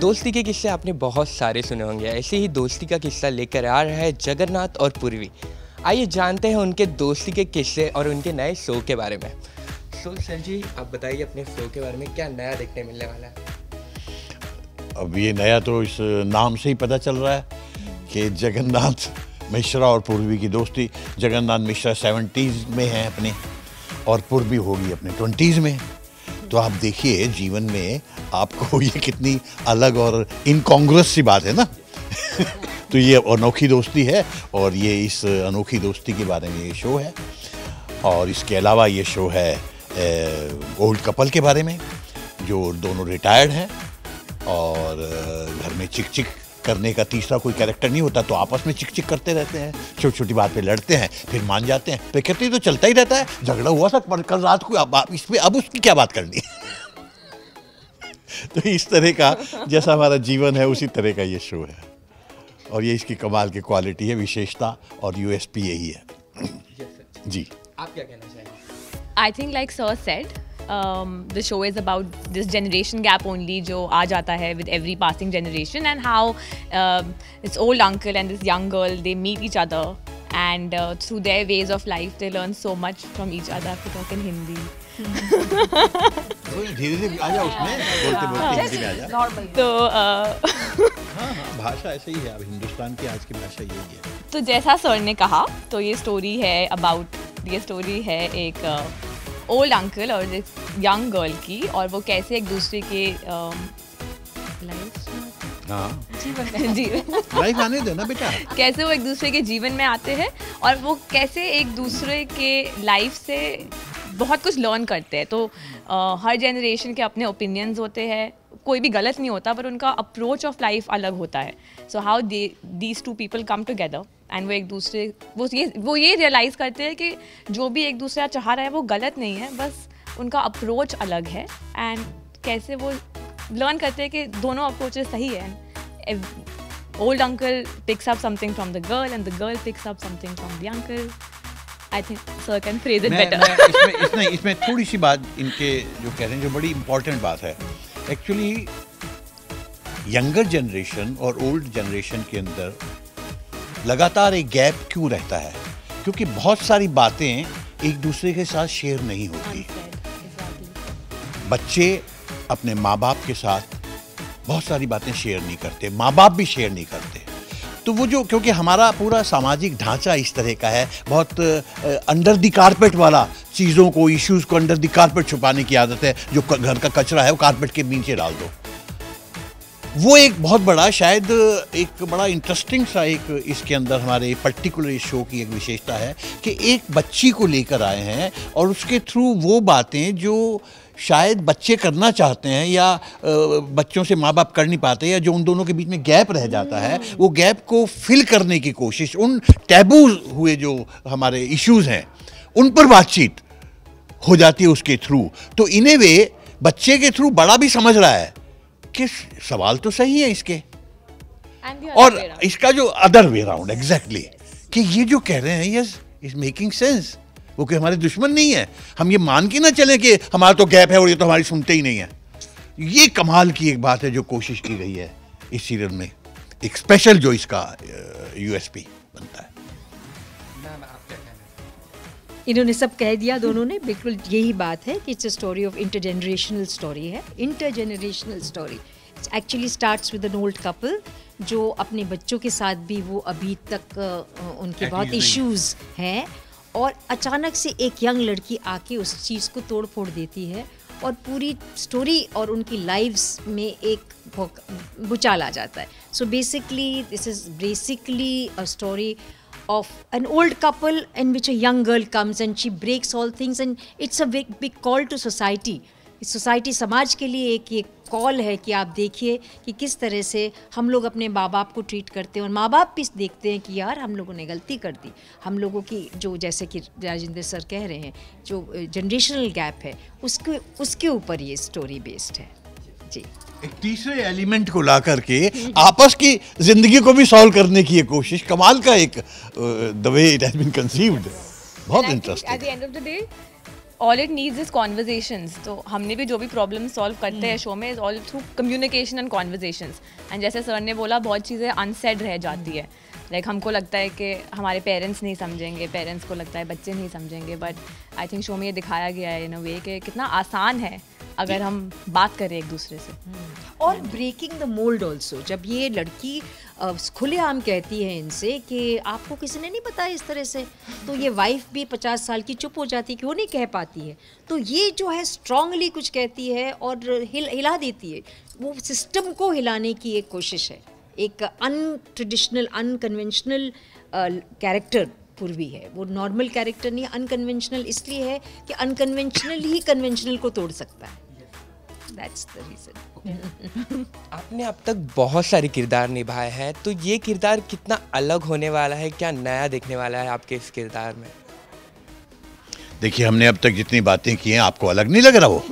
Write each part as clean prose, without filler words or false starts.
दोस्ती के किस्से आपने बहुत सारे सुने होंगे। ऐसे ही दोस्ती का किस्सा लेकर आ रहा है जगन्नाथ और पूर्वी। आइए जानते हैं उनके दोस्ती के किस्से और उनके नए शो के बारे में। सो सर जी, आप बताइए अपने शो के बारे में, क्या नया देखने मिलने वाला है? अब ये नया तो इस नाम से ही पता चल रहा है कि जगन्नाथ मिश्रा और पूर्वी की दोस्ती। जगन्नाथ मिश्रा 70s में हैं अपने, और पूर्वी होगी अपने 20s में। तो आप देखिए जीवन में आपको ये कितनी अलग और इनकॉन्ग्रुअस सी बात है ना। तो ये अनोखी दोस्ती है, और ये इस अनोखी दोस्ती के बारे में ये शो है। और इसके अलावा ये शो है ओल्ड कपल के बारे में, जो दोनों रिटायर्ड हैं और घर में चिक चिक करने का तीसरा कोई कैरेक्टर नहीं होता, तो आपस में चिक चिक करते रहते हैं, छोटी छोटी बात पे लड़ते हैं, फिर मान जाते हैं, फिर कहते हैं तो चलता ही रहता है, झगड़ा हुआ था कल रात को, इस पे अब उसकी क्या बात करनी है। तो इस तरह का जैसा हमारा जीवन है उसी तरह का ये शो है, और ये इसकी कमाल की क्वालिटी है, विशेषता और यूएसपी यही है। जी, आप क्या कहना चाहेंगे? I think like Sir said, the show is about this generation gap only जो आ जाता है with every passing generation, and how this old uncle and this young girl, they meet each other, and through their ways of life they learn so much from each other. If you talk in Hindi. धीरे-धीरे आ जा उसमें, बोलते हिंदी में आ जा। तो भाषा ऐसे ही है, अब हिंदुस्तान की आज की भाषा यही है। तो जैसा सर ने कहा, तो ये स्टोरी है एक ओल्ड अंकल और एक यंग गर्ल की, और वो कैसे एक दूसरे के लाइफ आने दो ना बेटा, कैसे वो एक दूसरे के जीवन में आते हैं, और वो कैसे एक दूसरे के लाइफ से बहुत कुछ लर्न करते हैं। तो हर जनरेशन के अपने ओपिनियंस होते हैं, कोई भी गलत नहीं होता, पर उनका अप्रोच ऑफ लाइफ अलग होता है। So how these two people come together, and वो एक दूसरे वो ये रियलाइज़ करते हैं कि जो भी एक दूसरा चाह रहा है वो गलत नहीं है, बस उनका अप्रोच अलग है, एंड कैसे वो लर्न करते हैं कि दोनों अप्रोचेस सही है। Old uncle picks up something from the girl, and the girl picks up something from the uncle. I think sir can phrase it better. इसमें थोड़ी सी बात इनके जो कह रहे हैं, जो बड़ी इंपॉर्टेंट बात है, एक्चुअली यंगर जनरेशन और ओल्ड जनरेशन के अंदर लगातार एक गैप क्यों रहता है? क्योंकि बहुत सारी बातें एक दूसरे के साथ शेयर नहीं होती। बच्चे अपने माँ बाप के साथ बहुत सारी बातें शेयर नहीं करते, माँ बाप भी शेयर नहीं करते। तो वो जो, क्योंकि हमारा पूरा सामाजिक ढांचा इस तरह का है, बहुत अंडर द कारपेट वाला, चीज़ों को, इश्यूज़ को अंडर द कारपेट छुपाने की आदत है। जो घर का कचरा है वो कारपेट के नीचे डाल दो। वो एक बहुत बड़ा, शायद एक बड़ा इंटरेस्टिंग सा एक इसके अंदर हमारे पर्टिकुलर इस शो की एक विशेषता है कि एक बच्ची को लेकर आए हैं, और उसके थ्रू वो बातें जो शायद बच्चे करना चाहते हैं या बच्चों से माँ बाप कर नहीं पाते, या जो उन दोनों के बीच में गैप रह जाता है, वो गैप को फिल करने की कोशिश, उन टैबू हुए जो हमारे इश्यूज़ हैं उन पर बातचीत हो जाती है उसके थ्रू। तो इन ए वे बच्चे के थ्रू बड़ा भी समझ रहा है कि सवाल तो सही है इसके, और इसका जो अदर वे राउंड, एग्जैक्टली, कि ये जो कह रहे हैं यस इज मेकिंग सेंस। वो कि हमारे दुश्मन नहीं है, हम ये मान के ना चले कि हमारा तो गैप है और ये तो हमारी सुनते ही नहीं है। ये कमाल की एक बात है जो कोशिश की गई है इस सीरियल में, एक स्पेशल जो इसका यूएसपी बनता है। इन्होंने सब कह दिया, दोनों ने, बिल्कुल यही बात है कि it's a story of intergenerational story है। Intergenerational story actually starts with an old couple, जो अपने बच्चों के साथ भी वो अभी तक उनके बहुत इश्यूज हैं, और अचानक से एक यंग लड़की आके उस चीज़ को तोड़ फोड़ देती है, और पूरी स्टोरी और उनकी लाइव्स में एक भूचाल आ जाता है। So basically this is basically a story of an old couple in which a young girl comes and she breaks all things, and it's a big call to society. Society, समाज के लिए एक call है कि आप देखिए कि किस तरह से हम लोग अपने माँ बाप को ट्रीट करते हैं, और माँ बाप भी देखते हैं कि यार हम लोगों ने गलती कर दी। हम लोगों की जो, जैसे कि राजेंद्र सर कह रहे हैं, जो जनरेशनल गैप है उसके ऊपर ये स्टोरी बेस्ड है। जी, एक तीसरे एलिमेंट को ला करके आपस की जिंदगी को भी सॉल्व करने की एक कोशिश, कमाल का एक the way it has been conceived, बहुत interesting. At the end of the day all it needs is conversations. तो हमने भी जो भी प्रॉब्लम सॉल्व करते हैं शो में is all through communication and conversations. And जैसे सर ने बोला, बहुत चीज़ें अनसेड रह जाती है। लाइक हमको लगता है कि हमारे पेरेंट्स नहीं समझेंगे, पेरेंट्स को लगता है बच्चे नहीं समझेंगे, बट आई थिंक शो में ये दिखाया गया है इन अ वे कि कितना आसान है अगर हम बात करें एक दूसरे से। और ब्रेकिंग द मोल्ड ऑल्सो, जब ये लड़की खुलेआम कहती है इनसे कि आपको किसी ने नहीं बताया इस तरह से, तो ये वाइफ भी 50 साल की चुप हो जाती है, क्यों नहीं कह पाती है। तो ये जो है स्ट्रांगली कुछ कहती है और हिला देती है, वो सिस्टम को हिलाने की एक कोशिश है। एक अनट्रेडिशनल अनकन्वेंशनल कैरेक्टर पूर्वी है, वो नॉर्मल कैरेक्टर नहीं, अनकन्वेंशनल इसलिए है कि अनकन्वेंशनल ही कन्वेंशनल को तोड़ सकता है। That's the reason. आपने अब तक बहुत सारे किरदार निभाए हैं, तो ये किरदार कितना अलग होने वाला है, क्या नया देखने वाला है आपके इस किरदार में? देखिए, हमने अब तक जितनी बातें की हैं, आपको अलग नहीं लग रहा वो?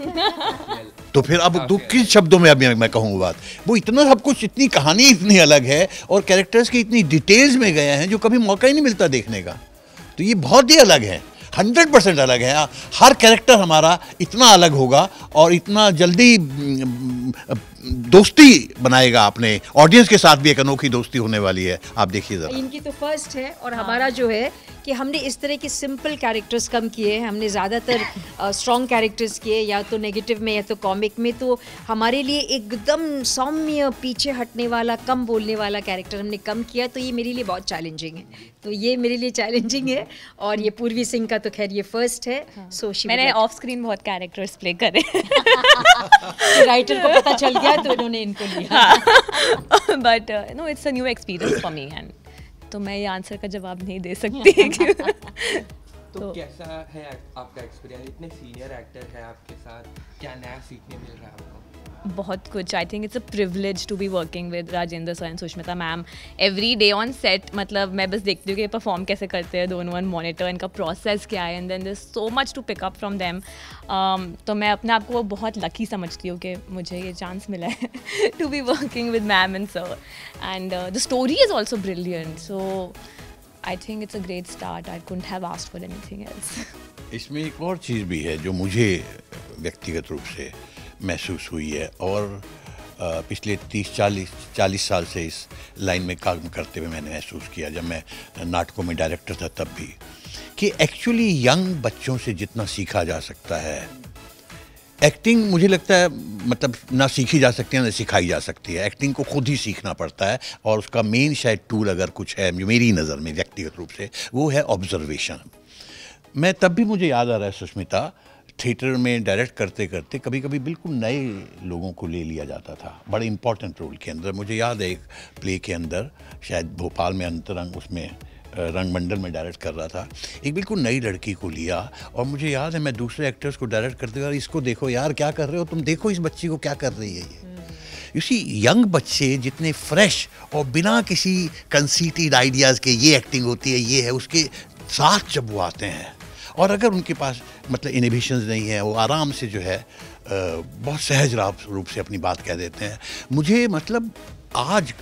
तो फिर अब किस शब्दों में अभी मैं कहूँ बात, वो इतना सब कुछ, इतनी कहानी इतनी अलग है और कैरेक्टर्स की इतनी डिटेल्स में गए हैं जो कभी मौका ही नहीं मिलता देखने का। तो ये बहुत ही अलग है, 100% अलग है। हर कैरेक्टर हमारा इतना अलग होगा और इतना जल्दी दोस्ती बनाएगा अपने ऑडियंस के साथ भी, एक अनोखी दोस्ती होने वाली है। आप देखिए जरा। इनकी तो फर्स्ट है और हमारा जो है कि हमने इस तरह के सिंपल कैरेक्टर्स कम किए हैं। हमने ज़्यादातर स्ट्रॉन्ग कैरेक्टर्स किए, या तो नेगेटिव में या तो कॉमिक में। तो हमारे लिए एकदम सौम्य, पीछे हटने वाला, कम बोलने वाला कैरेक्टर हमने कम किया। तो ये मेरे लिए बहुत चैलेंजिंग है, तो ये मेरे लिए चैलेंजिंग है। और ये पूर्वी सिंह का तो खैर ये फर्स्ट है। सो मैंने ऑफ स्क्रीन बहुत कैरेक्टर्स प्ले करे। राइटर को पता चल गया तो इन्होंने इनको लिया। But no, it's a new experience for me, and तो मैं ये आंसर का जवाब नहीं दे सकती। तो कैसा है आपका एक्सपीरियंस? इतने सीनियर एक्टर है आपके साथ, क्या नया सीखने मिल रहा है आपको? बहुत कुछ। I think it's a privilege to be working with Rajendra sir and Sushmita ma'am every day on set. मतलब मैं बस देखती हूँ कि परफॉर्म कैसे करते हैं दोनों, ऑन मॉनिटर, इनका प्रोसेस क्या है, and then there is so much to pick up from them. तो मैं अपने आप को बहुत लकी समझती हूँ कि मुझे ये चांस मिला है to be working with ma'am and sir, and the story is also brilliant. So I think it's a great start. I couldn't have asked for anything else. इसमें एक और चीज़ भी है जो मुझे व्यक्तिगत रूप से महसूस हुई है, और पिछले 30-40 साल से इस लाइन में काम करते हुए मैंने महसूस किया, जब मैं नाटकों में डायरेक्टर था तब भी, कि एक्चुअली यंग बच्चों से जितना सीखा जा सकता है, एक्टिंग मुझे लगता है मतलब ना सीखी जा सकती है ना सिखाई जा सकती है। एक्टिंग को खुद ही सीखना पड़ता है, और उसका मेन शायद टूल अगर कुछ है जो मेरी नज़र में व्यक्तिगत रूप से, वो है ऑब्जर्वेशन। मैं तब भी, मुझे याद आ रहा है सुष्मिता, थिएटर में डायरेक्ट करते करते कभी कभी बिल्कुल नए लोगों को ले लिया जाता था बड़े इंपॉर्टेंट रोल के अंदर। मुझे याद है एक प्ले के अंदर, शायद भोपाल में अंतरंग, उसमें रंगमंडल में डायरेक्ट कर रहा था, एक बिल्कुल नई लड़की को लिया, और मुझे याद है मैं दूसरे एक्टर्स को डायरेक्ट करते हुए, इसको देखो यार क्या कर रहे हो तुम, देखो इस बच्ची को क्या कर रही है ये। यू सी, यंग बच्चे जितने फ्रेश और बिना किसी कंसीटेड आइडियाज़ के ये एक्टिंग होती है, ये है, उसके साथ जब वो आते हैं, और अगर उनके पास मतलब इनहिबिशंस नहीं है, वो आराम से जो है बहुत सहज रूप से अपनी बात कह देते हैं। मुझे मतलब आज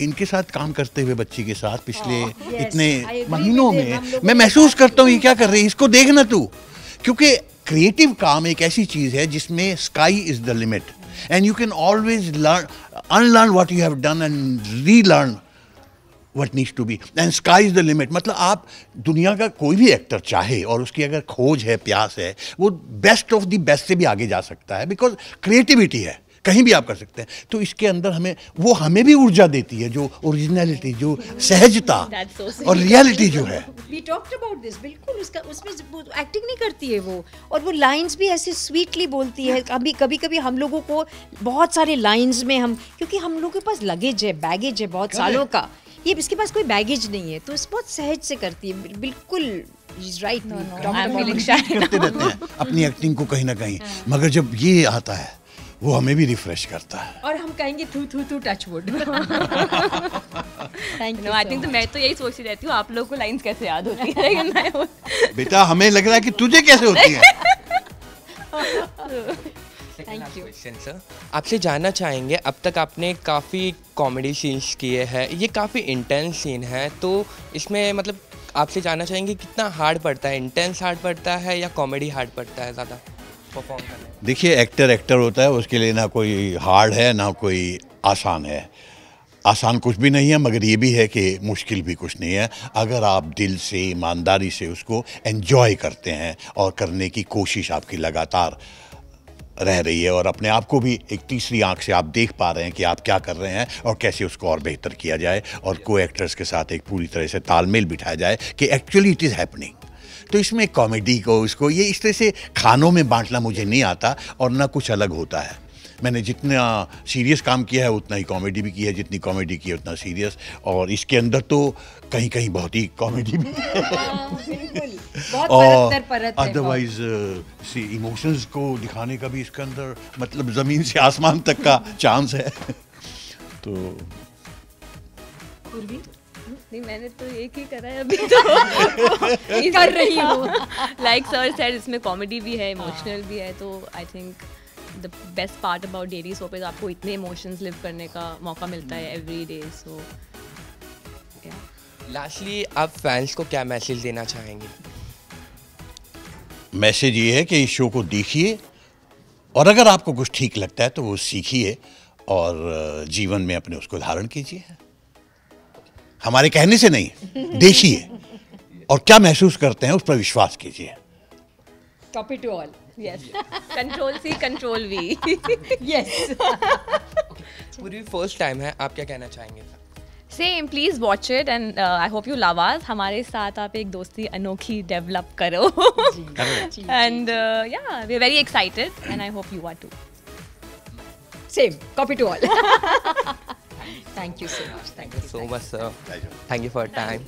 इनके साथ काम करते हुए बच्ची के साथ पिछले इतने महीनों में मैं महसूस करता हूँ ये क्या कर रही है, इसको देखना तू। क्योंकि क्रिएटिव काम एक ऐसी चीज़ है जिसमें sky is the limit, and you can always learn, unlearn what you have done and relearn what needs to be, and sky is the limit। मतलब आप दुनिया का कोई भी एक्टर चाहे और उसकी अगर खोज है, प्यास है, वो बेस्ट ऑफ द बेस्ट से भी आगे जा सकता है, बिकॉज क्रिएटिविटी है, कहीं भी आप कर सकते हैं। तो इसके अंदर हमें भी ऊर्जा देती है, जो ओरिजिनलिटी, जो सहजता और रियलिटी जो है। We talked about this, बिल्कुल उसमें एक्टिंग नहीं करती है वो, और वो लाइंस भी ऐसे स्वीटली बोलती है। कभी हम लोगों को बहुत सारे लाइंस में क्योंकि हम लोगों के पास लगेज है, बैगेज है बहुत सालों का, ये इसके पास कोई बैगेज नहीं है, तो इस बहुत सहज से करती है। बिल्कुल राइट, करते रहते हैं अपनी एक्टिंग को कहीं ना कहीं, मगर जब ये आता है वो हमें भी रिफ्रेश करता है, और हम कहेंगे थू touch wood. Thank you. I think तो मैं तो यही सोचती रहती हूँ आप लोगों को लाइंस कैसे याद होती है। बेटा हमें लग रहा है कि तुझे कैसे होती है। Thank you. क्वेश्चन सर, आपसे जानना चाहेंगे, अब तक आपने काफ़ी कॉमेडी सीन्स किए हैं, ये काफ़ी इंटेंस सीन है, तो इसमें मतलब आपसे जानना चाहेंगे कितना हार्ड पड़ता है, इंटेंस हार्ड पड़ता है या कॉमेडी हार्ड पड़ता है ज़्यादा परफॉर्म करने में? देखिए, एक्टर होता है, उसके लिए ना कोई हार्ड है ना कोई आसान है। आसान कुछ भी नहीं है, मगर ये भी है कि मुश्किल भी कुछ नहीं है, अगर आप दिल से ईमानदारी से उसको एंजॉय करते हैं और करने की कोशिश आपकी लगातार रह रही है, और अपने आप को भी एक तीसरी आंख से आप देख पा रहे हैं कि आप क्या कर रहे हैं और कैसे उसको और बेहतर किया जाए, और को एक्टर्स के साथ एक पूरी तरह से तालमेल बिठाया जाए कि एक्चुअली इट इज़ हैपनिंग। तो इसमें कॉमेडी को उसको ये इस तरह से खानों में बांटना मुझे नहीं आता, और ना कुछ अलग होता है। मैंने जितना सीरियस काम किया है उतना ही कॉमेडी भी की है, जितनी कॉमेडी की है उतना सीरियस, और इसके अंदर तो कहीं कहीं बहुत ही कॉमेडी भी है। बिल्कुल, बहुत और परत दर परत है। अदरवाइज सी इमोशंस को दिखाने का भी इसके अंदर मतलब ज़मीन से आसमान तक का चांस है। तो पूर्वी नहीं, मैंने तो एक ही करा है अभी तो कर रही हूँ। लाइक सर सेड, इसमें कॉमेडी भी है, इमोशनल भी है, तो I think the best part about daily soap is आपको इतने इमोशंस लिव करने का मौका मिलता है एवरी डे। सो लास्टली आप फैंस को क्या मैसेज देना चाहेंगे? मैसेज ये है कि इस शो को देखिए, और अगर आपको कुछ ठीक लगता है तो वो सीखिए और जीवन में अपने उसको धारण कीजिए। हमारे कहने से नहीं, देखिए और क्या महसूस करते हैं उस पर विश्वास कीजिए। Copy to all. Yes, control C control V. Yes. पूरी फर्स्ट टाइम है, आप क्या कहना चाहेंगे? Same, please watch it and I hope you love us. हमारे साथ आप एक दोस्ती अनोखी डेवलप करो and yeah we are very excited and I hope you are too. Same, copy to all. Thank you so much. So much, sir. Thank you for your time.